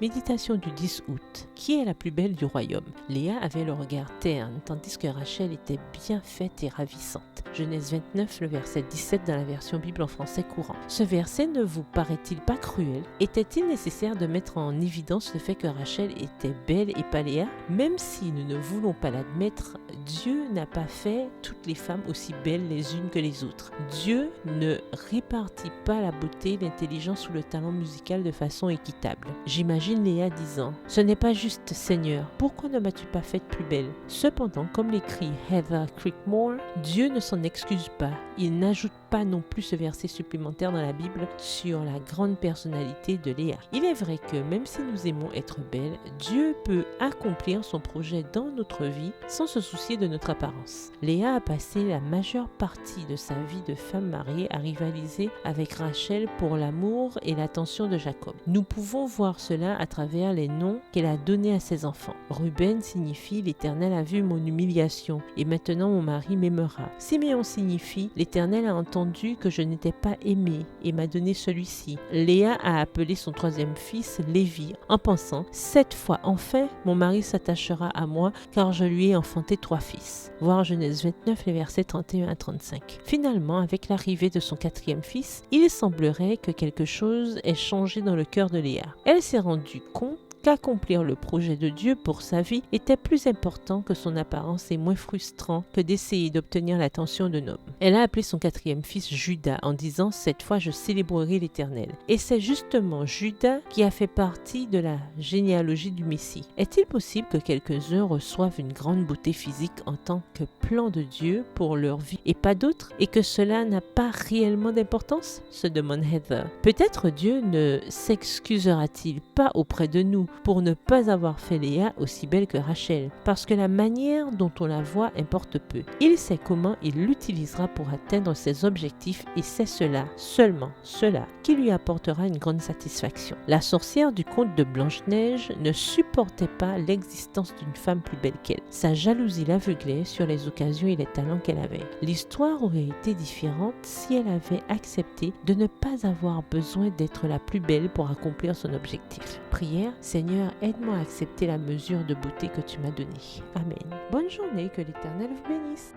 Méditation du 10 août. Qui est la plus belle du royaume? Léa avait le regard terne, tandis que Rachel était bien faite et ravissante. Genèse 29, le verset 17 dans la version Bible en français courant. Ce verset ne vous paraît-il pas cruel? Était-il nécessaire de mettre en évidence le fait que Rachel était belle et pas Léa? Même si nous ne voulons pas l'admettre, Dieu n'a pas fait toutes les femmes aussi belles les unes que les autres. Dieu ne répartit pas la beauté, l'intelligence ou le talent musical de façon équitable. J'imagine Léa disant « Ce n'est pas juste, Seigneur, pourquoi ne m'as-tu pas faite plus belle ?» Cependant, comme l'écrit Heather Creekmore, Dieu ne s'en excuse pas. Il n'ajoute pas non plus ce verset supplémentaire dans la Bible sur la grande personnalité de Léa. Il est vrai que même si nous aimons être belles, Dieu peut accomplir son projet dans notre vie sans se soucier de notre apparence. Léa a passé la majeure partie de sa vie de femme mariée à rivaliser avec Rachel pour l'amour et l'attention de Jacob. Nous pouvons voir cela à travers les noms qu'elle a donnés à ses enfants. Ruben signifie « l'Éternel a vu mon humiliation et maintenant mon mari m'aimera ». Siméon signifie « l'Éternel a entendu que je n'étais pas aimé et m'a donné celui-ci ». Léa a appelé son troisième fils Lévi en pensant « cette fois enfin mon mari s'attachera à moi car je lui ai enfanté 3 fils ». Voir Genèse 29, les versets 31 à 35. Finalement, avec l'arrivée de son 4e fils, il semblerait que quelque chose ait changé dans le cœur de Léa. Elle s'est rendue compte qu'accomplir le projet de Dieu pour sa vie était plus important que son apparence et moins frustrant que d'essayer d'obtenir l'attention d'un homme. Elle a appelé son 4e fils Judas en disant « Cette fois je célébrerai l'Éternel ». Et c'est justement Judas qui a fait partie de la généalogie du Messie. Est-il possible que quelques-uns reçoivent une grande beauté physique en tant que plan de Dieu pour leur vie et pas d'autres, et que cela n'a pas réellement d'importance? Se demande Heather. Peut-être Dieu ne s'excusera-t-il pas auprès de nous pour ne pas avoir fait Léa aussi belle que Rachel, parce que la manière dont on la voit importe peu. Il sait comment il l'utilisera pour atteindre ses objectifs et c'est cela, seulement cela, qui lui apportera une grande satisfaction. La sorcière du conte de Blanche-Neige ne supportait pas l'existence d'une femme plus belle qu'elle. Sa jalousie l'aveuglait sur les occasions et les talents qu'elle avait. L'histoire aurait été différente si elle avait accepté de ne pas avoir besoin d'être la plus belle pour accomplir son objectif. Prière, Seigneur, aide-moi à accepter la mesure de beauté que tu m'as donnée. Amen. Bonne journée, que l'Éternel vous bénisse.